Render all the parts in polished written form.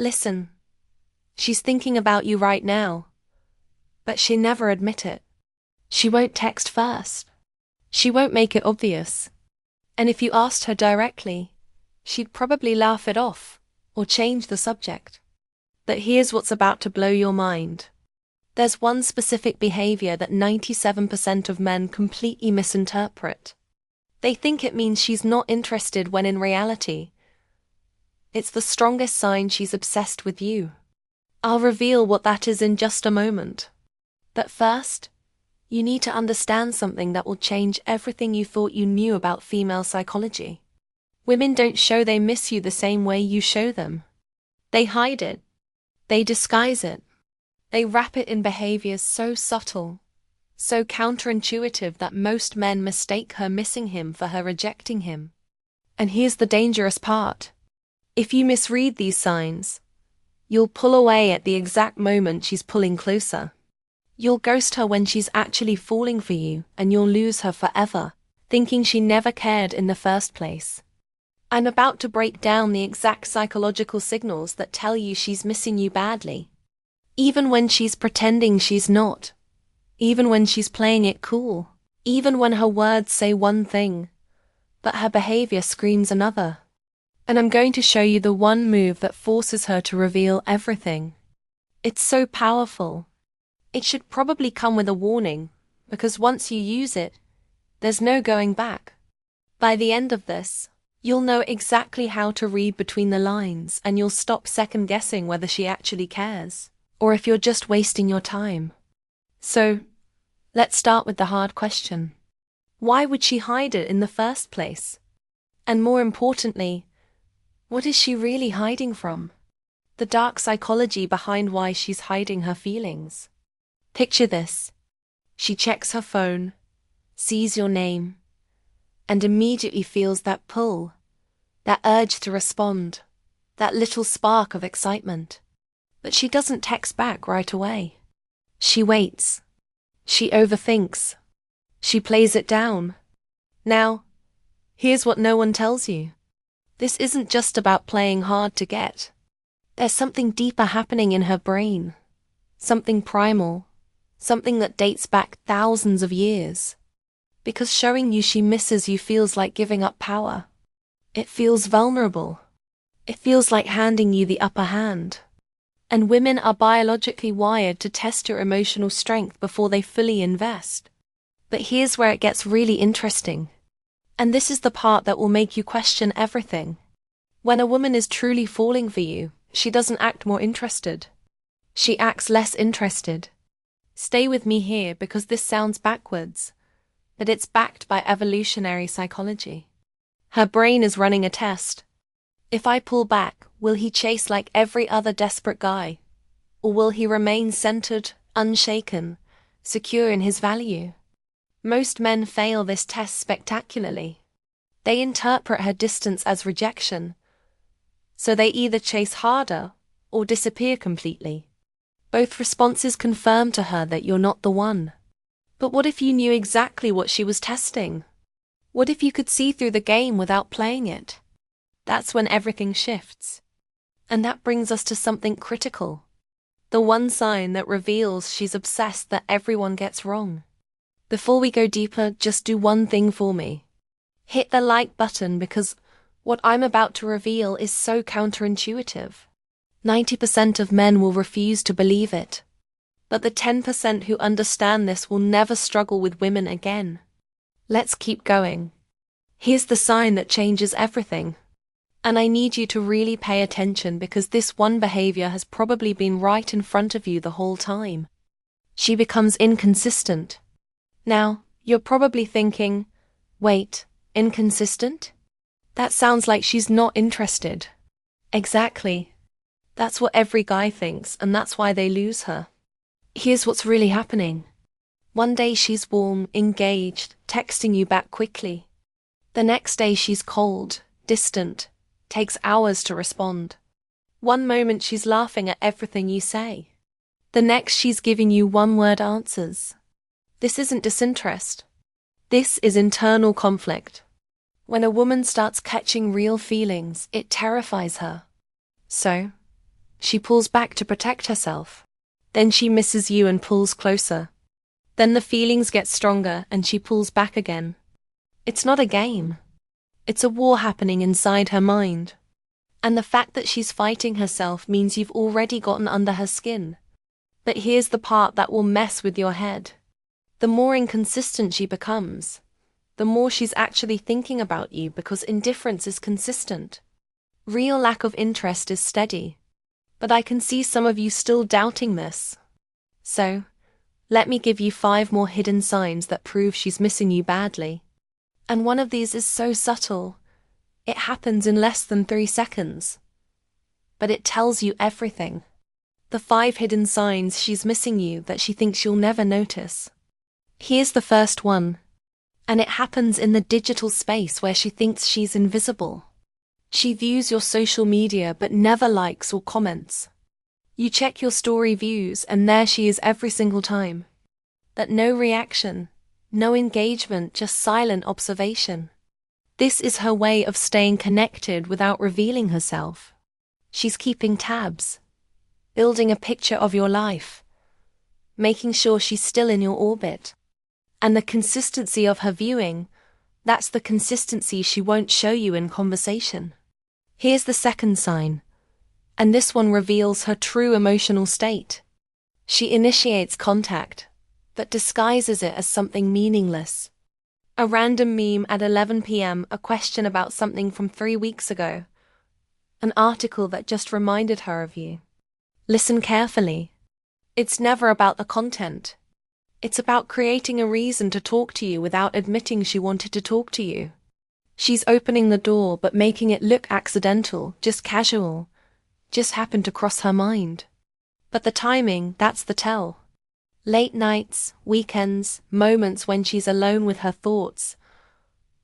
Listen, she's thinking about you right now, but she never admit it. She won't text first. She won't make it obvious. And if you asked her directly, she'd probably laugh it off or change the subject. But here's what's about to blow your mind. There's one specific behavior that 97% of men completely misinterpret. They think it means she's not interested when in reality, it's the strongest sign she's obsessed with you. I'll reveal what that is in just a moment. But first, you need to understand something that will change everything you thought you knew about female psychology. Women don't show they miss you the same way you show them. They hide it. They disguise it. They wrap it in behaviors so subtle, so counterintuitive that most men mistake her missing him for her rejecting him. And here's the dangerous part. If you misread these signs, you'll pull away at the exact moment she's pulling closer. You'll ghost her when she's actually falling for you, and you'll lose her forever, thinking she never cared in the first place. I'm about to break down the exact psychological signals that tell you she's missing you badly. Even when she's pretending she's not. Even when she's playing it cool. Even when her words say one thing, but her behavior screams another. And I'm going to show you the one move that forces her to reveal everything. It's so powerful. It should probably come with a warning, because once you use it, there's no going back. By the end of this, you'll know exactly how to read between the lines, and you'll stop second-guessing whether she actually cares, or if you're just wasting your time. So, let's start with the hard question. Why would she hide it in the first place? And more importantly, what is she really hiding from? The dark psychology behind why she's hiding her feelings. Picture this. She checks her phone, sees your name, and immediately feels that pull, that urge to respond, that little spark of excitement. But she doesn't text back right away. She waits. She overthinks. She plays it down. Now, here's what no one tells you. This isn't just about playing hard to get. There's something deeper happening in her brain. Something primal. Something that dates back thousands of years. Because showing you she misses you feels like giving up power. It feels vulnerable. It feels like handing you the upper hand. And women are biologically wired to test your emotional strength before they fully invest. But here's where it gets really interesting. And this is the part that will make you question everything. When a woman is truly falling for you, she doesn't act more interested. She acts less interested. Stay with me here because this sounds backwards, but it's backed by evolutionary psychology. Her brain is running a test. If I pull back, will he chase like every other desperate guy? Or will he remain centered, unshaken, secure in his value? Most men fail this test spectacularly. They interpret her distance as rejection, so they either chase harder or disappear completely. Both responses confirm to her that you're not the one. But what if you knew exactly what she was testing? What if you could see through the game without playing it? That's when everything shifts. And that brings us to something critical. The one sign that reveals she's obsessed that everyone gets wrong. Before we go deeper, just do one thing for me. Hit the like button because what I'm about to reveal is so counterintuitive. 90% of men will refuse to believe it. But the 10% who understand this will never struggle with women again. Let's keep going. Here's the sign that changes everything. And I need you to really pay attention because this one behavior has probably been right in front of you the whole time. She becomes inconsistent. Now, you're probably thinking, wait, inconsistent? That sounds like she's not interested. Exactly. That's what every guy thinks, and that's why they lose her. Here's what's really happening. One day she's warm, engaged, texting you back quickly. The next day she's cold, distant, takes hours to respond. One moment she's laughing at everything you say. The next she's giving you one-word answers. This isn't disinterest. This is internal conflict. When a woman starts catching real feelings, it terrifies her. So, She pulls back to protect herself. Then she misses you and pulls closer. Then the feelings get stronger and she pulls back again. It's not a game. It's a war happening inside her mind. And the fact that she's fighting herself means you've already gotten under her skin. But here's the part that will mess with your head. The more inconsistent she becomes, the more she's actually thinking about you, because indifference is consistent. Real lack of interest is steady. But I can see some of you still doubting this. So, let me give you 5 more hidden signs that prove she's missing you badly. And one of these is so subtle. It happens in less than 3 seconds. But it tells you everything. The 5 hidden signs she's missing you that she thinks you'll never notice. Here's the first one. And it happens in the digital space where she thinks she's invisible. She views your social media but never likes or comments. You check your story views and there she is every single time. But no reaction, no engagement, just silent observation. This is her way of staying connected without revealing herself. She's keeping tabs, building a picture of your life, making sure she's still in your orbit. And the consistency of her viewing, that's the consistency she won't show you in conversation. Here's the second sign, and this one reveals her true emotional state. She initiates contact, but disguises it as something meaningless. A random meme at 11 p.m., a question about something from 3 weeks ago, an article that just reminded her of you. Listen carefully. It's never about the content. It's about creating a reason to talk to you without admitting she wanted to talk to you. She's opening the door but making it look accidental, just casual, just happened to cross her mind. But the timing, that's the tell. Late nights, weekends, moments when she's alone with her thoughts.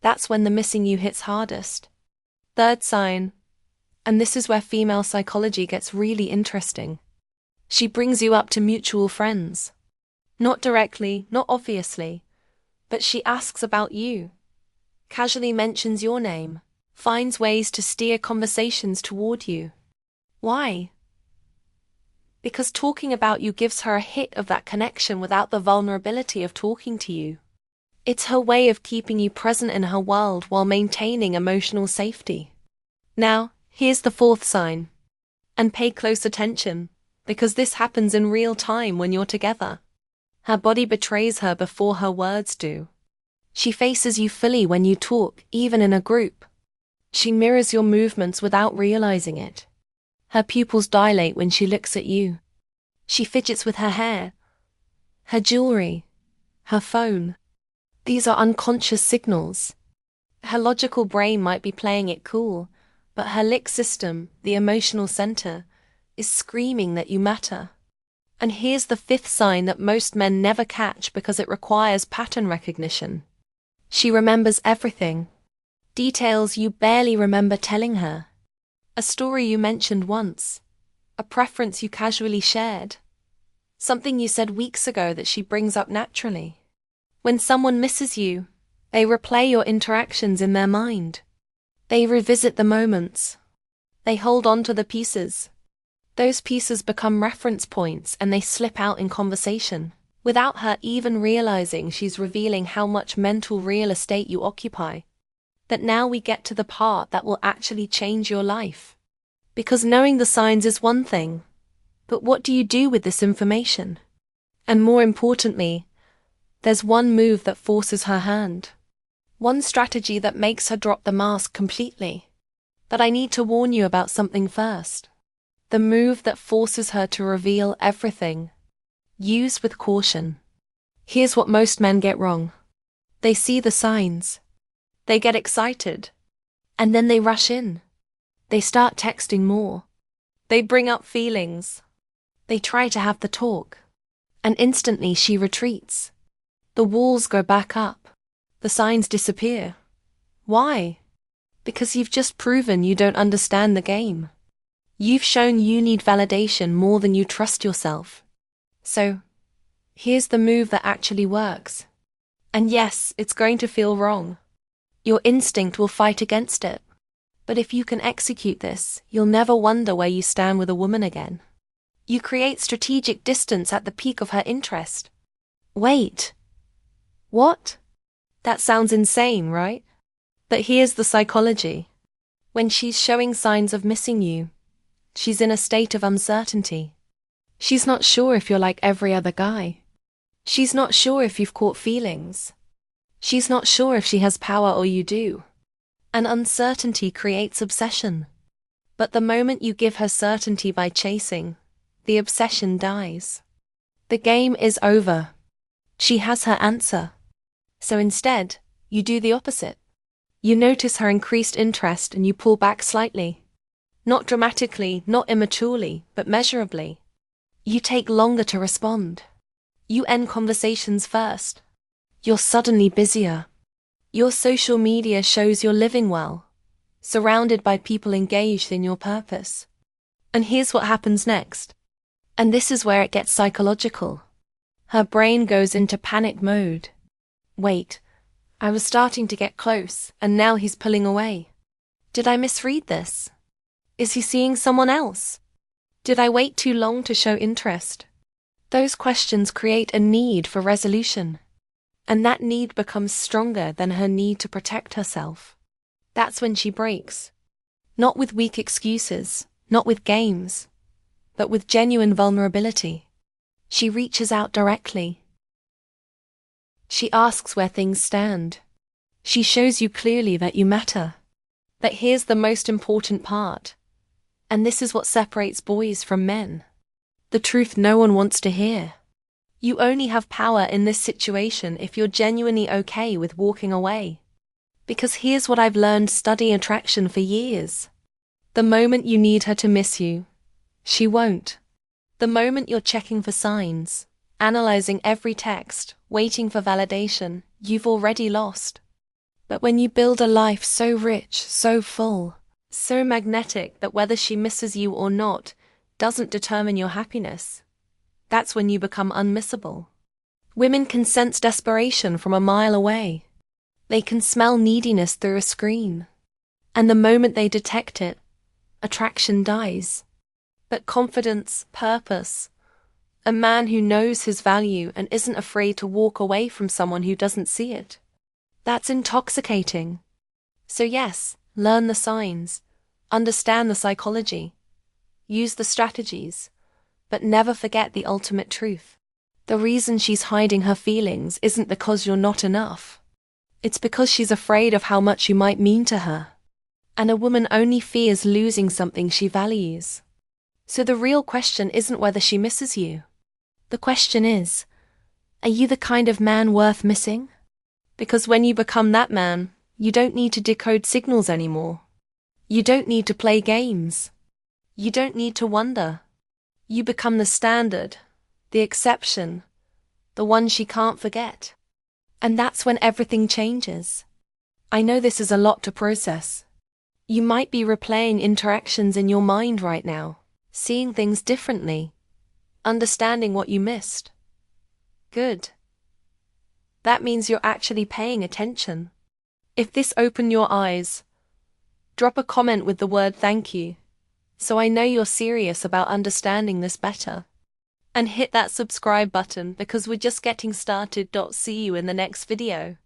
That's when the missing you hits hardest. Third sign, and this is where female psychology gets really interesting. She brings you up to mutual friends. Not directly, not obviously, but she asks about you, casually mentions your name, finds ways to steer conversations toward you. Why? Because talking about you gives her a hit of that connection without the vulnerability of talking to you. It's her way of keeping you present in her world while maintaining emotional safety. Now, here's the fourth sign. And pay close attention, because this happens in real time when you're together. Her body betrays her before her words do. She faces you fully when you talk, even in a group. She mirrors your movements without realizing it. Her pupils dilate when she looks at you. She fidgets with her hair, her jewelry, her phone. These are unconscious signals. Her logical brain might be playing it cool, but her lick system, the emotional center, is screaming that you matter. And here's the fifth sign that most men never catch because it requires pattern recognition. She remembers everything. Details you barely remember telling her. A story you mentioned once. A preference you casually shared. Something you said weeks ago that she brings up naturally. When someone misses you, they replay your interactions in their mind. They revisit the moments. They hold on to the pieces. Those pieces become reference points and they slip out in conversation. Without her even realizing, she's revealing how much mental real estate you occupy. That now we get to the part that will actually change your life. Because knowing the signs is one thing, but what do you do with this information? And more importantly, there's one move that forces her hand. One strategy that makes her drop the mask completely. But I need to warn you about something first. The move that forces her to reveal everything. Use with caution. Here's what most men get wrong. They see the signs. They get excited. And then they rush in. They start texting more. They bring up feelings. They try to have the talk. And instantly she retreats. The walls go back up. The signs disappear. Why? Because you've just proven you don't understand the game. You've shown you need validation more than you trust yourself. So, here's the move that actually works. And yes, it's going to feel wrong. Your instinct will fight against it. But if you can execute this, you'll never wonder where you stand with a woman again. You create strategic distance at the peak of her interest. Wait. What? That sounds insane, right? But here's the psychology. When she's showing signs of missing you, she's in a state of uncertainty. She's not sure if you're like every other guy. She's not sure if you've caught feelings. She's not sure if she has power or you do. And uncertainty creates obsession. But the moment you give her certainty by chasing, the obsession dies. The game is over. She has her answer. So instead, you do the opposite. You notice her increased interest and you pull back slightly. Not dramatically, not immaturely, but measurably. You take longer to respond. You end conversations first. You're suddenly busier. Your social media shows you're living well, surrounded by people engaged in your purpose. And here's what happens next. And this is where it gets psychological. Her brain goes into panic mode. Wait, I was starting to get close, and now he's pulling away. Did I misread this? Is he seeing someone else? Did I wait too long to show interest? Those questions create a need for resolution. And that need becomes stronger than her need to protect herself. That's when she breaks. Not with weak excuses, not with games, but with genuine vulnerability. She reaches out directly. She asks where things stand. She shows you clearly that you matter. But here's the most important part. And this is what separates boys from men. The truth no one wants to hear. You only have power in this situation if you're genuinely okay with walking away. Because here's what I've learned studying attraction for years. The moment you need her to miss you, she won't. The moment you're checking for signs, analyzing every text, waiting for validation, you've already lost. But when you build a life so rich, so full, so magnetic that whether she misses you or not doesn't determine your happiness, that's when you become unmissable. Women can sense desperation from a mile away. They can smell neediness through a screen. And the moment they detect it, attraction dies. But confidence, purpose, a man who knows his value and isn't afraid to walk away from someone who doesn't see it, that's intoxicating. So yes, learn the signs, understand the psychology, use the strategies, but never forget the ultimate truth. The reason she's hiding her feelings isn't because you're not enough. It's because she's afraid of how much you might mean to her. And a woman only fears losing something she values. So the real question isn't whether she misses you. The question is, are you the kind of man worth missing? Because when you become that man, you don't need to decode signals anymore. You don't need to play games. You don't need to wonder. You become the standard, the exception, the one she can't forget. And that's when everything changes. I know this is a lot to process. You might be replaying interactions in your mind right now, seeing things differently, understanding what you missed. Good. That means you're actually paying attention. If this opened your eyes, drop a comment with the word thank you, so I know you're serious about understanding this better. And hit that subscribe button because we're just getting started. See you in the next video.